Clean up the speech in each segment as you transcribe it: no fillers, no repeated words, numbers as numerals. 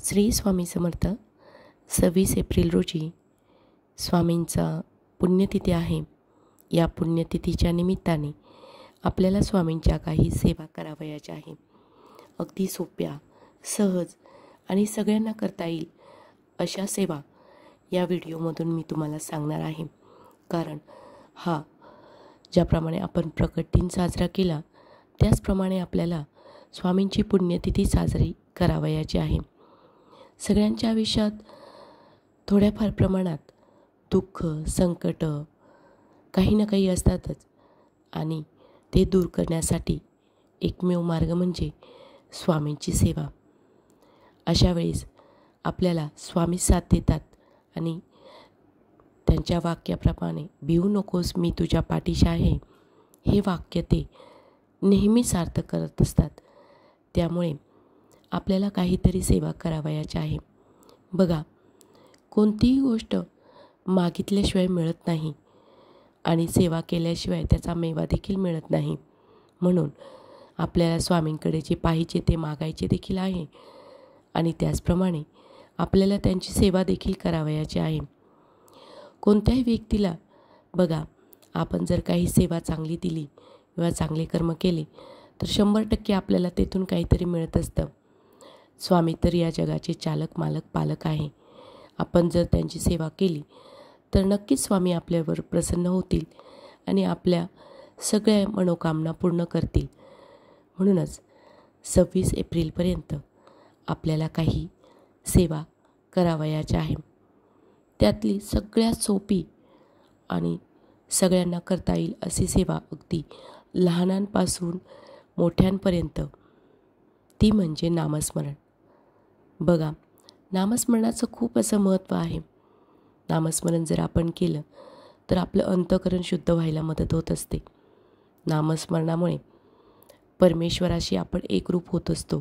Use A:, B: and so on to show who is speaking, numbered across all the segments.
A: Shri Swami Samarth. 26 April रोजी स्वामींचा पुण्यतिथी आहे. या पुण्यतिथीच्या निमित्ताने आपल्याला स्वामींच्या काही सेवा करावयाच्या आहे. अगदी सोप्या, सहज आणि सगळ्यांना करता येईल अशा सेवा या व्हिडिओमधून मी तुम्हाला सांगणार आहे. कारण ज्याप्रमाणे आपण प्रकट दिन साजरा केला त्याचप्रमाणे आपल्याला स्वामींची पुण्यतिथी साजरी करावयाची आहे. सगळ्यांच्या आयुष्यात थोड्याफार प्रमाणात दुःख, संकट काही ना काही असतातच आणि ते दूर करण्यासाठी एकमेव मार्ग म्हणजे स्वामींची सेवा. अशा वेळेस आपल्याला स्वामी साथ देतात आणि त्यांच्या वाक्याप्रमाणे भिवू नकोस मी तुझ्या पाठीशी आहे हे वाक्य ते नेहमी सार्थ करत असतात. त्यामुळे आपल्याला काहीतरी सेवा करावयाची आहे. बघा, कोणतीही गोष्ट मागितल्याशिवाय मिळत नाही आणि सेवा केल्याशिवाय त्याचा मेवा देखील मिळत नाही. म्हणून आपल्याला स्वामींकडे जे पाहिजे ते मागायचे देखील आहे आणि त्याचप्रमाणे आपल्याला त्यांची सेवा देखील करावयाची आहे. कोणत्याही व्यक्तीला बघा, आपण जर काही सेवा चांगली दिली किंवा चांगले कर्म केले तर 100% आपल्याला तेथून काहीतरी मिळत असतं. स्वामी तर या जगाचे चालक, मालक, पालक आहे. आपण जर त्यांची सेवा केली तर नक्कीच स्वामी आपल्यावर प्रसन्न होतील आणि आपल्या सगळ्या मनोकामना पूर्ण करतील. म्हणूनच 26 एप्रिलपर्यंत आपल्याला काही सेवा करावयाच्या आहे. त्यातली सगळ्यात सोपी आणि सगळ्यांना करता येईल अशी सेवा, अगदी लहानांपासून मोठ्यांपर्यंत, ती म्हणजे नामस्मरण. बघा, नामस्मरणाचं खूप असं महत्त्व आहे. नामस्मरण जर आपण केलं तर आपलं अंतःकरण शुद्ध व्हायला मदत होत असते. नामस्मरणामुळे परमेश्वराशी आपण एकरूप होत असतो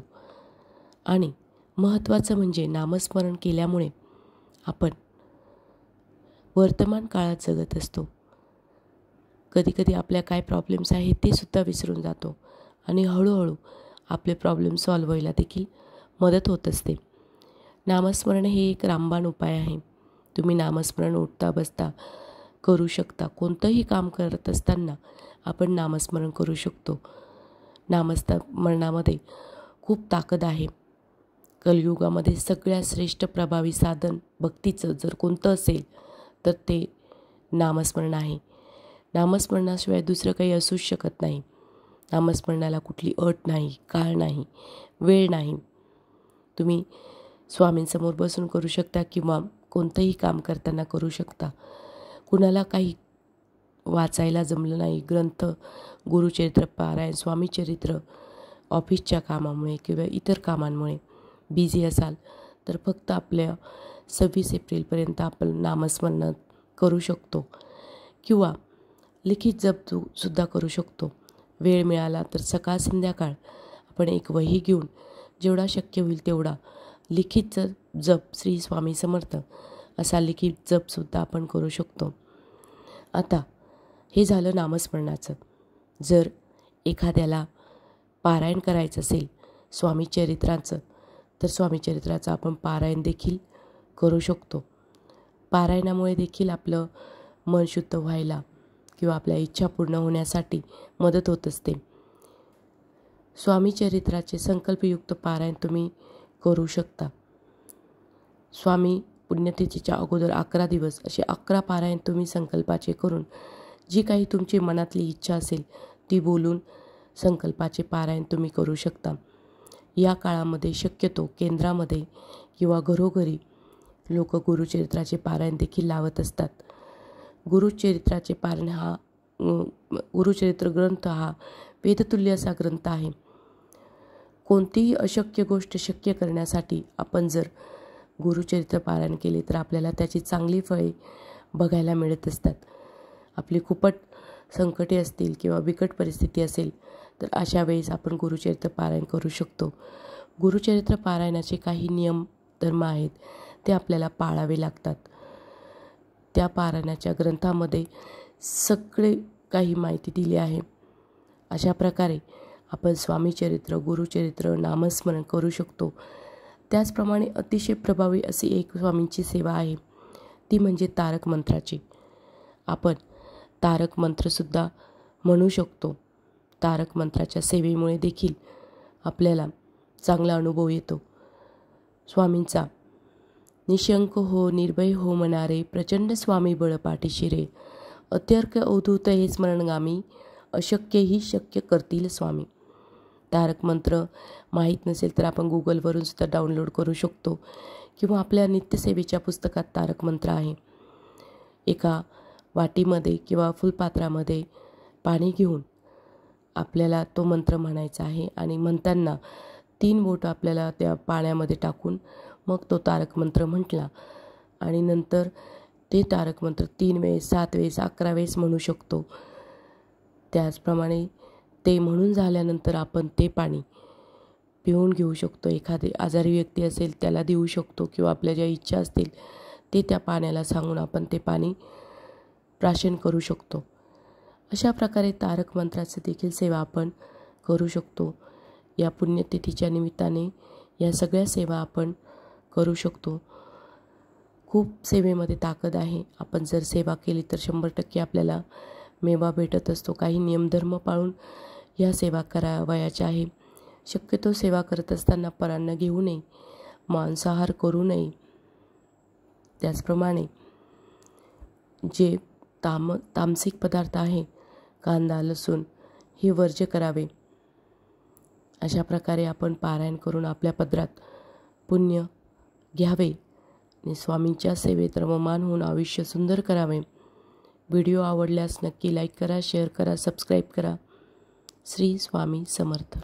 A: आणि महत्त्वाचं म्हणजे नामस्मरण केल्यामुळे आपण वर्तमान काळात जगत असतो. कधीकधी आपल्या काय प्रॉब्लेम्स आहेत ते सुद्धा विसरून जातो आणि हळूहळू आपले प्रॉब्लेम सॉल्व्ह व्हायला देखील मदत होत असते. नामस्मरण हे एक रामबाण उपाय आहे. तुम्ही नामस्मरण उठता बसता करू शकता. कोणतंही काम करत असताना आपण नामस्मरण करू शकतो. नामस्मरणामध्ये खूप ताकद आहे. कलियुगामध्ये सगळ्यात श्रेष्ठ प्रभावी साधन भक्तीचं जर कोणतं असेल तर ते नामस्मरण आहे. नामस्मरणाशिवाय दुसरं काही असूच शकत नाही. नामस्मरणाला कुठली अट नाही, काळ नाही, वेळ नाही. तुम्ही स्वामींसमोर बसून करू शकता किंवा कोणतंही काम करताना करू शकता. कुणाला काही वाचायला जमलं नाही, ग्रंथ, गुरुचरित्र पारायण, स्वामीचरित्र, ऑफिसच्या कामामुळे किंवा इतर कामांमुळे बिझी असाल तर फक्त आपल्या 26 एप्रिलपर्यंत आपण नामस्मरण करू शकतो किंवा लिखित जप सुद्धा करू शकतो. वेळ मिळाला तर सकाळ संध्याकाळ आपण एक वही घेऊन जेवढा शक्य होईल तेवढा लिखित जप श्री स्वामी समर्थ असा लिखित जपसुद्धा आपण करू शकतो. आता हे झालं नामस्मरणाचं. जर एखाद्याला पारायण करायचं असेल स्वामीचरित्राचं तर स्वामीचरित्राचं आपण पारायण देखील करू शकतो. पारायणामुळे देखील आपलं मन शुद्ध व्हायला किंवा आपल्या इच्छा पूर्ण होण्यासाठी मदत होत असते. स्वामीचरित्राचे संकल्पयुक्त पारायण तुम्ही करू शकता. स्वामी पुण्यतिथीच्या अगोदर 11 दिवस असे 11 पारायण तुम्ही संकल्पाचे करून जी काही तुमची मनातली इच्छा असेल ती बोलून संकल्पाचे पारायण तुम्ही करू शकता. या काळामध्ये शक्यतो केंद्रामध्ये किंवा घरोघरी लोक गुरुचरित्राचे पारायण देखील लावत असतात. गुरुचरित्राचे पारायण गुरुचरित्र ग्रंथ हा वेदतुल्य असा ग्रंथ आहे. कोणतीही अशक्य गोष्ट शक्य करण्यासाठी आपण जर गुरुचरित्र पारायण केले तर आपल्याला त्याची चांगली फळे बघायला मिळत असतात. आपली खूपच संकटे असतील किंवा बिकट परिस्थिती असेल तर अशा वेळेस आपण गुरुचरित्र पारायण करू शकतो. गुरुचरित्र पारायणाचे काही नियम धर्म आहेत ते आपल्याला पाळावे लागतात. त्या पारायणाच्या ग्रंथामध्ये सगळे काही माहिती दिली आहे. अशा प्रकारे आपण स्वामीचरित्र, गुरुचरित्र, नामस्मरण करू शकतो त्याचप्रमाणे अतिशय प्रभावी अशी एक स्वामींची सेवा आहे, ती म्हणजे तारक मंत्राची. आपण तारक मंत्रसुद्धा म्हणू शकतो. तारक मंत्राच्या सेवेमुळे देखील आपल्याला चांगला अनुभव येतो. स्वामींचा निशंक हो निर्भय हो मनारे, प्रचंड स्वामी बळ पाठीशी रे, अत्यर्क अवधूत हे स्मरणगामी, अशक्यही शक्य करतील स्वामी. तारक मंत्र माहीत नसेल तर आपण गुगलवरून सुद्धा डाउनलोड करू शकतो किंवा आपल्या नित्यसेवेच्या पुस्तकात तारक मंत्र आहे. एका वाटीमध्ये किंवा फुलपात्रामध्ये पाणी घेऊन आपल्याला तो मंत्र म्हणायचा आहे आणि म्हणताना 3 बोटं आपल्याला त्या पाण्यामध्ये टाकून मग तो तारक मंत्र म्हटला आणि नंतर ते तारक मंत्र 3 वेळेस, 7 वेळेस, 11 वेळेस म्हणू शकतो. त्याचप्रमाणे ते म्हणून झाल्यानंतर आपण ते पाणी पिऊन घेऊ शकतो. एखादी आजारी व्यक्ती असेल त्याला देऊ शकतो किंवा आपल्या ज्या इच्छा असतील ते त्या पाण्याला सांगून आपण ते पाणी प्राशन करू शकतो. अशा प्रकारे तारक मंत्राची देखील सेवा आपण करू शकतो. या पुण्यतिथीच्या निमित्ताने या सगळ्या सेवा आपण करू शकतो. खूप सेवेमध्ये ताकद आहे. आपण जर सेवा केली तर 100% आपल्याला मेवा भेटत असतो. काही नियमधर्म पाळून या सेवा करावयाच्या आहे. शक्यतो सेवा करत असताना परान्न घेऊ नये, मांसाहार करू नये. त्याचप्रमाणे जे तामसिक पदार्थ आहे, कांदा, लसूण हे वर्ज्य करावे. अशा प्रकारे आपण पारायण करून आपल्या पदरात पुण्य घ्यावे आणि स्वामींच्या सेवेत रममान होऊन आयुष्य सुंदर करावे. व्हिडिओ आवडल्यास नक्की लाईक करा, शेअर करा, सबस्क्राईब करा. श्री स्वामी समर्थ.